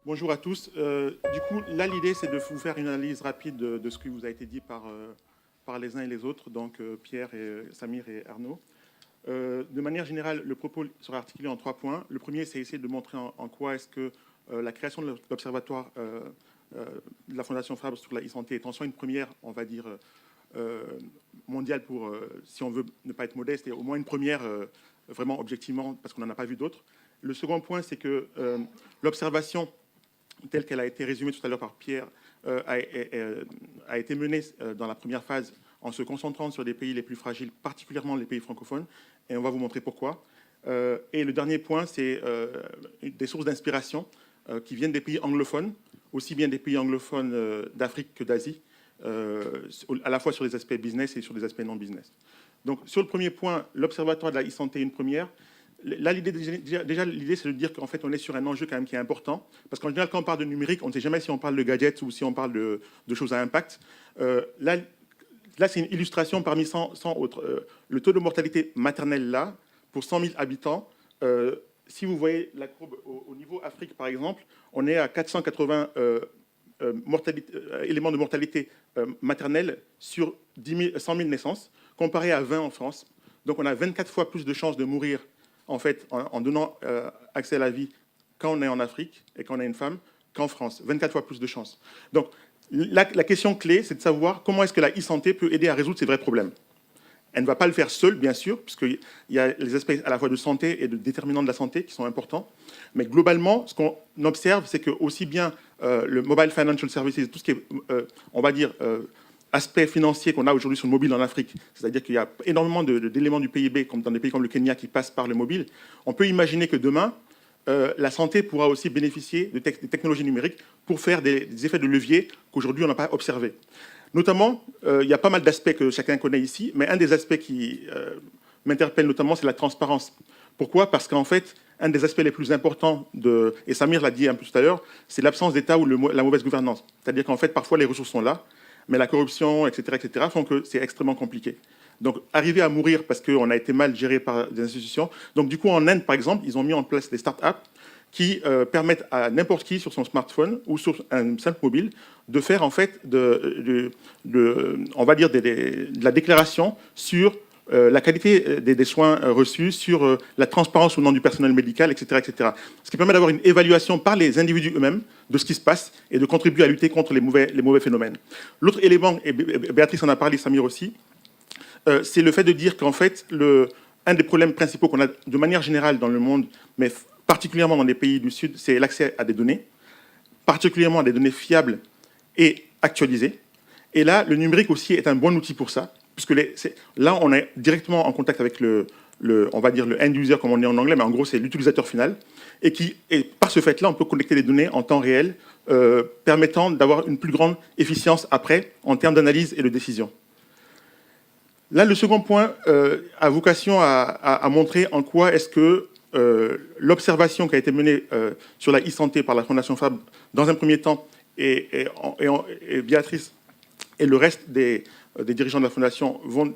Bonjour à tous. Du coup, là, l'idée, c'est de vous faire une analyse rapide de ce qui vous a été dit par les uns et les autres, donc Pierre, Samir et Arnaud. De manière générale, le propos sera articulé en 3 points. Le premier, c'est essayer de montrer en quoi est-ce que la création de l'observatoire de la Fondation Fabre sur la e-santé est en soi une première, on va dire, mondiale pour, si on veut ne pas être modeste, et au moins une première vraiment objectivement, parce qu'on n'en a pas vu d'autres. Le second point, c'est que l'observation telle qu'elle a été résumée tout à l'heure par Pierre, a été menée dans la première phase en se concentrant sur les pays les plus fragiles, particulièrement les pays francophones, et on va vous montrer pourquoi. Et le dernier point, c'est des sources d'inspiration qui viennent des pays anglophones, aussi bien des pays anglophones d'Afrique que d'Asie, à la fois sur les aspects business et sur les aspects non business. Donc sur le premier point, l'Observatoire de la e-santé, une première. Là, l'idée, c'est de dire qu'en fait, on est sur un enjeu quand même qui est important. Parce qu'en général, quand on parle de numérique, on ne sait jamais si on parle de gadgets ou si on parle de choses à impact. Là, c'est une illustration parmi 100 autres. Le taux de mortalité maternelle, là, pour 100 000 habitants, si vous voyez la courbe au niveau Afrique, par exemple, on est à 480 éléments de mortalité maternelle sur 100 000 naissances, comparé à 20 en France. Donc, on a 24 fois plus de chances de mourir en fait, en donnant accès à la vie quand on est en Afrique et quand on est une femme, qu'en France. 24 fois plus de chances. Donc, la question clé, c'est de savoir comment est-ce que la e-santé peut aider à résoudre ces vrais problèmes. Elle ne va pas le faire seule, bien sûr, puisqu'il y a les aspects à la fois de santé et de déterminants de la santé qui sont importants. Mais globalement, ce qu'on observe, c'est que aussi bien le Mobile Financial Services, tout ce qui est, on va dire, aspect financier qu'on a aujourd'hui sur le mobile en Afrique, c'est-à-dire qu'il y a énormément d'éléments du PIB, comme dans des pays comme le Kenya, qui passent par le mobile. On peut imaginer que demain, la santé pourra aussi bénéficier de technologies numériques pour faire des effets de levier qu'aujourd'hui on n'a pas observés. Notamment, il y a pas mal d'aspects que chacun connaît ici, mais un des aspects qui m'interpelle notamment, c'est la transparence. Pourquoi ? Parce qu'en fait, un des aspects les plus importants, et Samir l'a dit un peu tout à l'heure, c'est l'absence d'État ou la mauvaise gouvernance. C'est-à-dire qu'en fait, parfois, les ressources sont là, mais la corruption, etc., font que c'est extrêmement compliqué. Donc, arriver à mourir parce qu'on a été mal géré par des institutions. Donc, du coup, en Inde, par exemple, ils ont mis en place des start-up qui permettent à n'importe qui, sur son smartphone ou sur un simple mobile, de faire, en fait, on va dire, de la déclaration sur la qualité des soins reçus, sur la transparence au nom du personnel médical, etc., etc. Ce qui permet d'avoir une évaluation par les individus eux-mêmes de ce qui se passe et de contribuer à lutter contre les mauvais phénomènes. L'autre élément, et Béatrice en a parlé, Samir aussi, c'est le fait de dire qu'en fait, un des problèmes principaux qu'on a de manière générale dans le monde, mais particulièrement dans les pays du Sud, c'est l'accès à des données, particulièrement à des données fiables et actualisées. Et là, le numérique aussi est un bon outil pour ça, puisque là, on est directement en contact avec on va dire le end user, comme on dit en anglais, mais en gros, c'est l'utilisateur final, et par ce fait-là, on peut connecter les données en temps réel, permettant d'avoir une plus grande efficience après, en termes d'analyse et de décision. Là, le second point a vocation à montrer en quoi est-ce que l'observation qui a été menée sur la e-santé par la Fondation Fabre, dans un premier temps, et Béatrice et le reste des dirigeants de la Fondation vont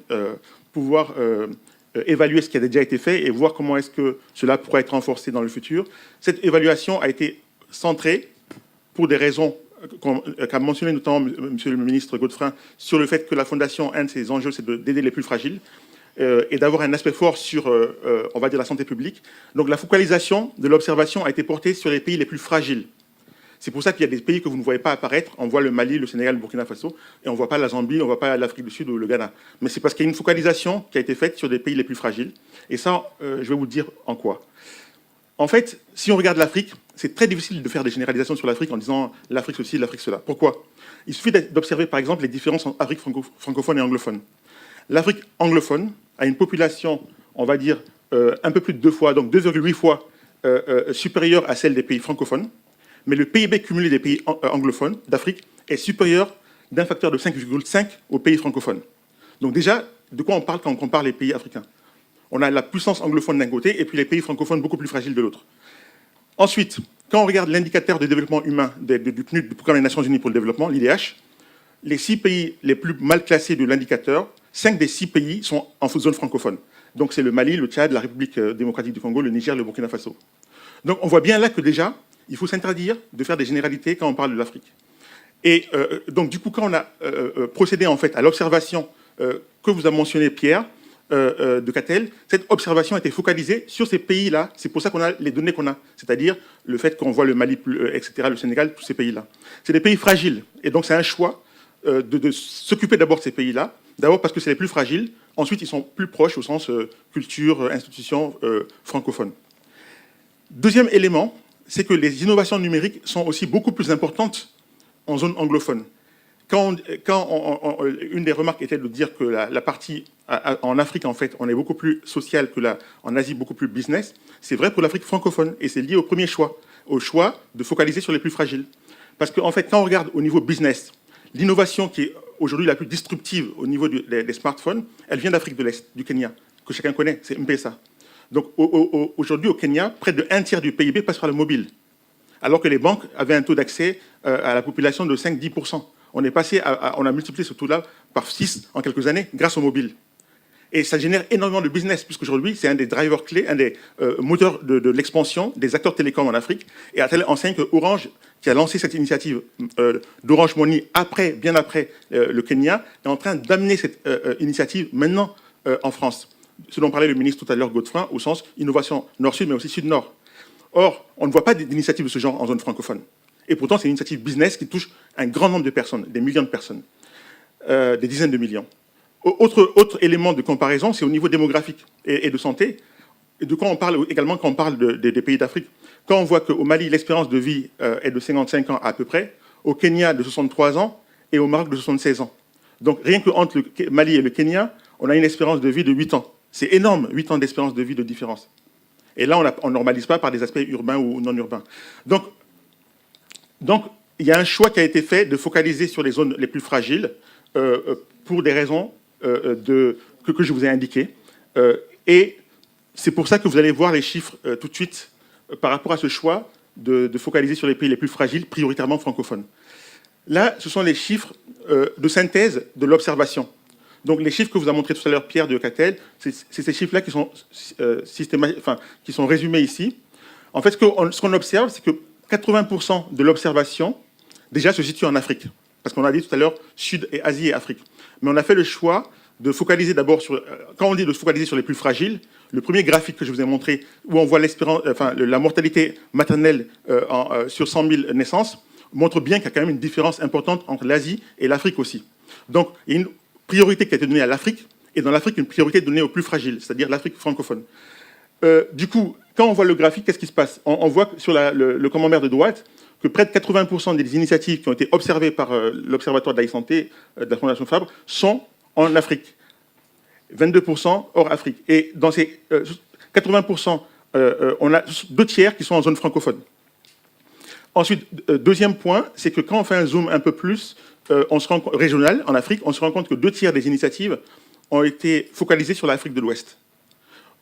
pouvoir évaluer ce qui a déjà été fait et voir comment est-ce que cela pourrait être renforcé dans le futur. Cette évaluation a été centrée pour des raisons qu'a mentionné notamment M. le ministre Godefrin, sur le fait que la Fondation, un de ses enjeux, c'est d'aider les plus fragiles et d'avoir un aspect fort sur, on va dire, la santé publique. Donc la focalisation de l'observation a été portée sur les pays les plus fragiles. C'est pour ça qu'il y a des pays que vous ne voyez pas apparaître. On voit le Mali, le Sénégal, le Burkina Faso, et on ne voit pas la Zambie, on ne voit pas l'Afrique du Sud ou le Ghana. Mais c'est parce qu'il y a une focalisation qui a été faite sur des pays les plus fragiles. Et ça, je vais vous dire en quoi. En fait, si on regarde l'Afrique, c'est très difficile de faire des généralisations sur l'Afrique en disant l'Afrique ceci, l'Afrique cela. Pourquoi ? Il suffit d'observer, par exemple, les différences entre Afrique francophone et anglophone. L'Afrique anglophone a une population, on va dire, un peu plus de 2 fois, donc 2,8 fois supérieure à celle des pays francophones. Mais le PIB cumulé des pays anglophones d'Afrique est supérieur d'un facteur de 5,5 aux pays francophones. Donc déjà, de quoi on parle quand on compare les pays africains ? On a la puissance anglophone d'un côté et puis les pays francophones beaucoup plus fragiles de l'autre. Ensuite, quand on regarde l'indicateur de développement humain du PNUD, du Programme des Nations Unies pour le développement, l'IDH, les 6 pays les plus mal classés de l'indicateur, 5 des 6 pays sont en zone francophone. Donc c'est le Mali, le Tchad, la République démocratique du Congo, le Niger, le Burkina Faso. Donc on voit bien là que déjà, il faut s'interdire de faire des généralités quand on parle de l'Afrique. Et donc, du coup, quand on a procédé en fait à l'observation que vous a mentionné Pierre de Catel, cette observation a été focalisée sur ces pays-là. C'est pour ça qu'on a les données qu'on a, c'est-à-dire le fait qu'on voit le Mali, etc., le Sénégal, tous ces pays-là. C'est des pays fragiles. Et donc, c'est un choix de s'occuper d'abord de ces pays-là. D'abord parce que c'est les plus fragiles. Ensuite, ils sont plus proches au sens culture, institutions francophones. Deuxième élément, c'est que les innovations numériques sont aussi beaucoup plus importantes en zone anglophone. Une des remarques était de dire que la partie en Afrique, en fait, on est beaucoup plus social que en Asie, beaucoup plus business. C'est vrai pour l'Afrique francophone et c'est lié au premier choix, au choix de focaliser sur les plus fragiles. Parce qu'en fait, quand on regarde au niveau business, l'innovation qui est aujourd'hui la plus disruptive au niveau des smartphones, elle vient d'Afrique de l'Est, du Kenya, que chacun connaît, c'est M-Pesa. Donc aujourd'hui au Kenya, près de 1/3 du PIB passe par le mobile, alors que les banques avaient un taux d'accès à la population de 5-10%. On a multiplié ce taux-là par 6 en quelques années grâce au mobile. Et ça génère énormément de business, puisqu'aujourd'hui, c'est un des drivers clés, un des moteurs de l'expansion des acteurs télécoms en Afrique. Et à telle enseigne que Orange, qui a lancé cette initiative d'Orange Money bien après le Kenya, est en train d'amener cette initiative maintenant en France. Ce dont parlait le ministre tout à l'heure, Godefroy, au sens innovation nord-sud, mais aussi sud-nord. Or, on ne voit pas d'initiative de ce genre en zone francophone. Et pourtant, c'est une initiative business qui touche un grand nombre de personnes, des millions de personnes, des dizaines de millions. Autre élément de comparaison, c'est au niveau démographique et de santé. Et de quoi on parle également quand on parle des pays d'Afrique. Quand on voit qu'au Mali, l'espérance de vie est de 55 ans à peu près, au Kenya de 63 ans et au Maroc de 76 ans. Donc rien qu'entre le Mali et le Kenya, on a une espérance de vie de 8 ans. C'est énorme, 8 ans d'espérance de vie de différence. Et là, on ne normalise pas par des aspects urbains ou non urbains. Donc, il y a un choix qui a été fait de focaliser sur les zones les plus fragiles pour des raisons que je vous ai indiquées. Et c'est pour ça que vous allez voir les chiffres tout de suite par rapport à ce choix de focaliser sur les pays les plus fragiles, prioritairement francophones. Là, ce sont les chiffres de synthèse de l'observation. Donc les chiffres que vous a montré tout à l'heure Pierre de Catel, c'est ces chiffres-là qui sont résumés ici. En fait, ce qu'on observe, c'est que 80% de l'observation, déjà, se situe en Afrique. Parce qu'on a dit tout à l'heure Sud et Asie et Afrique. Mais on a fait le choix de focaliser d'abord sur... Quand on dit de focaliser sur les plus fragiles, le premier graphique que je vous ai montré, où on voit la mortalité maternelle sur 100 000 naissances, montre bien qu'il y a quand même une différence importante entre l'Asie et l'Afrique aussi. Donc, il y a une priorité qui a été donnée à l'Afrique, et dans l'Afrique, une priorité donnée aux plus fragiles, c'est-à-dire l'Afrique francophone. Du coup, quand on voit le graphique, qu'est-ce qui se passe? On voit sur le camembert de droite que près de 80% des initiatives qui ont été observées par l'Observatoire de la santé de la Fondation Fabre sont en Afrique. 22% hors Afrique. Et dans ces 80%, on a 2/3 qui sont en zone francophone. Ensuite, deuxième point, c'est que quand on fait un zoom un peu plus régional en Afrique, on se rend compte que 2/3 des initiatives ont été focalisées sur l'Afrique de l'Ouest.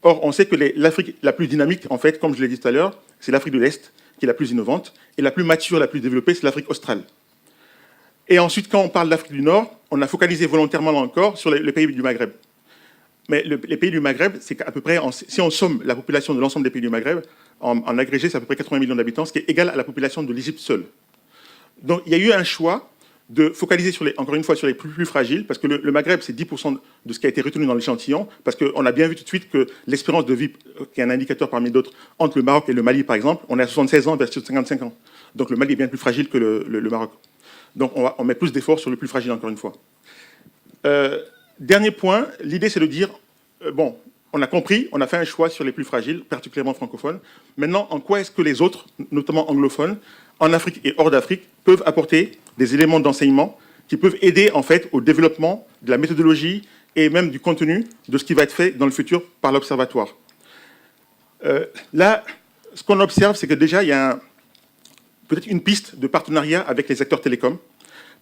Or, on sait que l'Afrique la plus dynamique, en fait, comme je l'ai dit tout à l'heure, c'est l'Afrique de l'Est, qui est la plus innovante, et la plus mature, la plus développée, c'est l'Afrique australe. Et ensuite, quand on parle d'Afrique du Nord, on a focalisé volontairement, là encore, sur les pays du Maghreb. Mais les pays du Maghreb, c'est qu'à peu près, si on somme la population de l'ensemble des pays du Maghreb, en agrégé, c'est à peu près 80 millions d'habitants, ce qui est égal à la population de l'Égypte seule. Donc, il y a eu un choix de focaliser, encore une fois, sur les plus fragiles, parce que le Maghreb, c'est 10% de ce qui a été retenu dans l'échantillon, parce qu'on a bien vu tout de suite que l'espérance de vie, qui est un indicateur parmi d'autres, entre le Maroc et le Mali, par exemple, on est à 76 ans versus 55 ans. Donc le Mali est bien plus fragile que le Maroc. Donc on met plus d'efforts sur le plus fragile, encore une fois. Dernier point, l'idée c'est de dire, bon, on a compris, on a fait un choix sur les plus fragiles, particulièrement francophones. Maintenant, en quoi est-ce que les autres, notamment anglophones, en Afrique et hors d'Afrique, peuvent apporter des éléments d'enseignement qui peuvent aider en fait au développement de la méthodologie et même du contenu de ce qui va être fait dans le futur par l'Observatoire. Là, ce qu'on observe, c'est que déjà, il y a peut-être une piste de partenariat avec les acteurs télécoms,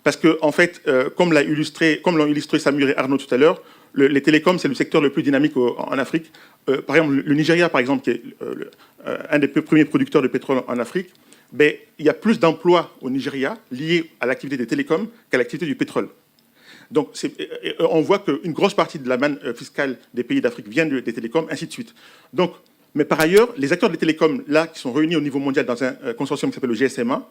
parce que, en fait, comme l'ont illustré Samir et Arnaud tout à l'heure, les télécoms, c'est le secteur le plus dynamique en Afrique. Par exemple, le Nigeria, par exemple, qui est un des premiers producteurs de pétrole en Afrique, ben, il y a plus d'emplois au Nigeria liés à l'activité des télécoms qu'à l'activité du pétrole. Donc, on voit qu'une grosse partie de la manne fiscale des pays d'Afrique vient des télécoms, ainsi de suite. Donc, Mais par ailleurs, les acteurs des télécoms, là, qui sont réunis au niveau mondial dans un consortium qui s'appelle le GSMA,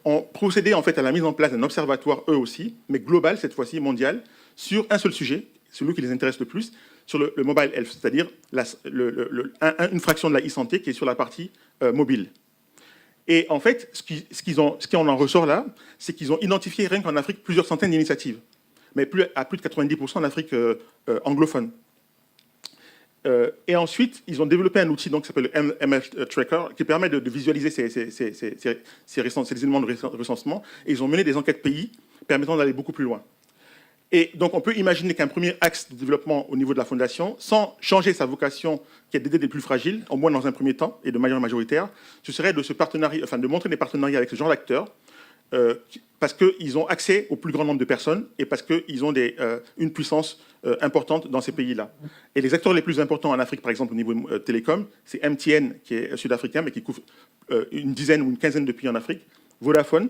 ont procédé en fait à la mise en place d'un observatoire, eux aussi, mais global, cette fois-ci, mondial, sur un seul sujet, celui qui les intéresse le plus, sur le mobile health, c'est-à-dire une fraction de la e-santé qui est sur la partie mobile. Et en fait, ce qui en ressort là, c'est qu'ils ont identifié, rien qu'en Afrique, plusieurs centaines d'initiatives, mais à plus de 90% en Afrique anglophone. Et ensuite, ils ont développé un outil donc, qui s'appelle le MF Tracker, qui permet de visualiser ces éléments de recensement. Et ils ont mené des enquêtes pays permettant d'aller beaucoup plus loin. Et donc, on peut imaginer qu'un premier axe de développement au niveau de la fondation, sans changer sa vocation, qui est d'aider les plus fragiles, au moins dans un premier temps, et de manière majoritaire, ce serait de montrer des partenariats avec ce genre d'acteurs, parce qu'ils ont accès au plus grand nombre de personnes et parce qu'ils ont une puissance importante dans ces pays-là. Et les acteurs les plus importants en Afrique, par exemple, au niveau télécom, c'est MTN, qui est sud-africain, mais qui couvre une dizaine ou une quinzaine de pays en Afrique, Vodafone,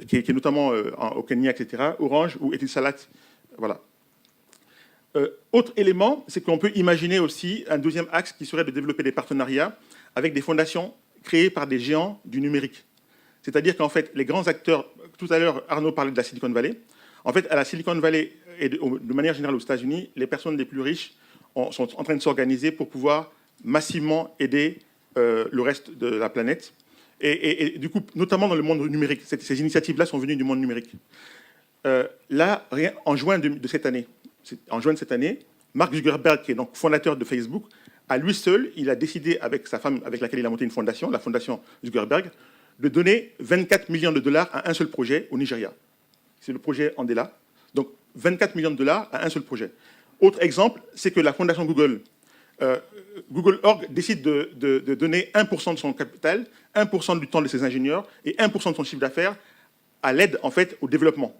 qui est notamment au Kenya, etc., Orange ou Etisalat. Voilà. Autre élément, c'est qu'on peut imaginer aussi un deuxième axe qui serait de développer des partenariats avec des fondations créées par des géants du numérique. C'est-à-dire qu'en fait, les grands acteurs, tout à l'heure, Arnaud parlait de la Silicon Valley. En fait, à la Silicon Valley et de manière générale aux États-Unis, les personnes les plus riches sont en train de s'organiser pour pouvoir massivement aider le reste de la planète. Et du coup, notamment dans le monde numérique, ces initiatives-là sont venues du monde numérique. Là, en juin de cette année, Mark Zuckerberg, qui est donc fondateur de Facebook, à lui seul, il a décidé avec sa femme avec laquelle il a monté une fondation, la fondation Zuckerberg, de donner 24 millions de dollars à un seul projet au Nigeria. C'est le projet Andela. Donc, 24 millions de dollars à un seul projet. Autre exemple, c'est que la fondation Google, Google.org décide de donner 1% de son capital, 1% du temps de ses ingénieurs et 1% de son chiffre d'affaires à l'aide, en fait, au développement.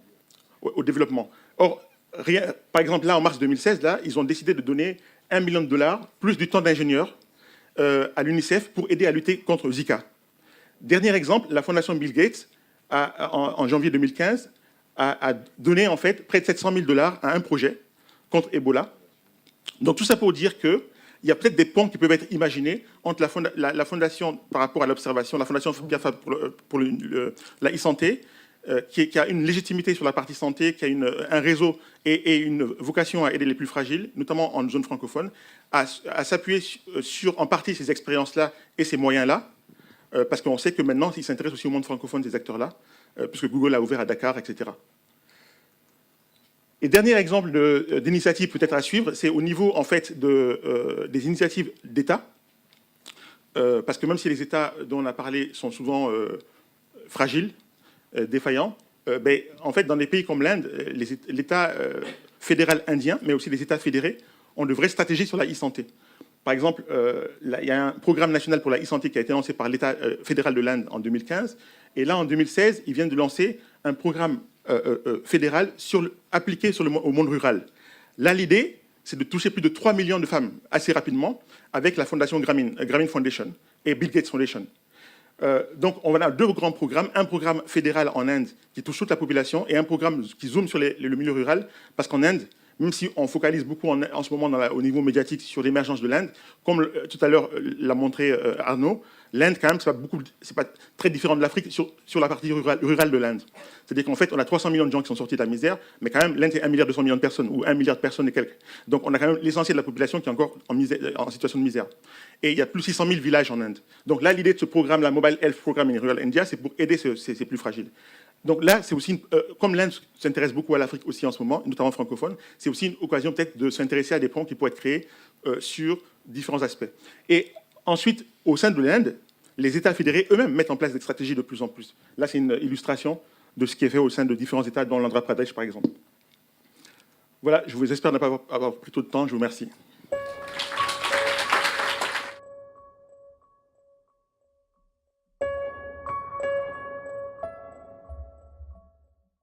Or, par exemple, là, en mars 2016, là, ils ont décidé de donner 1 million de dollars, plus du temps d'ingénieurs, à l'UNICEF pour aider à lutter contre Zika. Dernier exemple, la fondation Bill Gates, en janvier 2015, a donné en fait près de 700 000 dollars à un projet contre Ebola. Donc tout ça pour dire qu'il y a peut-être des ponts qui peuvent être imaginés entre la fondation par rapport à l'observation, la fondation Biafra pour la e-santé, qui a une légitimité sur la partie santé, qui a un réseau et une vocation à aider les plus fragiles, notamment en zone francophone, à s'appuyer sur en partie ces expériences-là et ces moyens-là, parce qu'on sait que maintenant, ils s'intéressent aussi au monde francophone, ces acteurs-là, puisque Google a ouvert à Dakar, etc. Et dernier exemple d'initiative peut-être à suivre, c'est au niveau en fait, des initiatives d'État, parce que même si les États dont on a parlé sont souvent fragiles, défaillants, en fait, dans des pays comme l'Inde, l'État fédéral indien, mais aussi les États fédérés, ont de vraies stratégies sur la e-santé. Par exemple, il y a un programme national pour la e-santé qui a été lancé par l'État fédéral de l'Inde en 2015. Et là, en 2016, ils viennent de lancer un programme fédéral appliqué au monde rural. Là, l'idée, c'est de toucher plus de 3 millions de femmes assez rapidement avec la fondation Grameen Foundation et Bill Gates Foundation. Donc, on a deux grands programmes. Un programme fédéral en Inde qui touche toute la population et un programme qui zoome sur le milieu rural. Parce qu'en Inde, même si on focalise beaucoup en ce moment au niveau médiatique sur l'émergence de l'Inde, comme tout à l'heure l'a montré Arnaud, l'Inde, quand même, c'est pas très différent de l'Afrique sur la partie rurale de l'Inde. C'est-à-dire qu'en fait, on a 300 millions de gens qui sont sortis de la misère, mais quand même, l'Inde, c'est 1,2 milliard de personnes, ou 1 milliard de personnes et quelques. Donc, on a quand même l'essentiel de la population qui est encore en situation de misère. Et il y a plus de 600 000 villages en Inde. Donc là, l'idée de ce programme, la Mobile Health Program in Rural India, c'est pour aider ces plus fragiles. Donc là, c'est aussi, comme l'Inde s'intéresse beaucoup à l'Afrique aussi en ce moment, notamment francophone, c'est aussi une occasion peut-être de s'intéresser à des ponts qui pourraient être créés sur différents aspects. Et ensuite, au sein de l'Inde, les États fédérés eux-mêmes mettent en place des stratégies de plus en plus. Là, c'est une illustration de ce qui est fait au sein de différents États, dont l'Andhra Pradesh, par exemple. Voilà, je vous espère ne pas avoir pris trop de temps. Je vous remercie.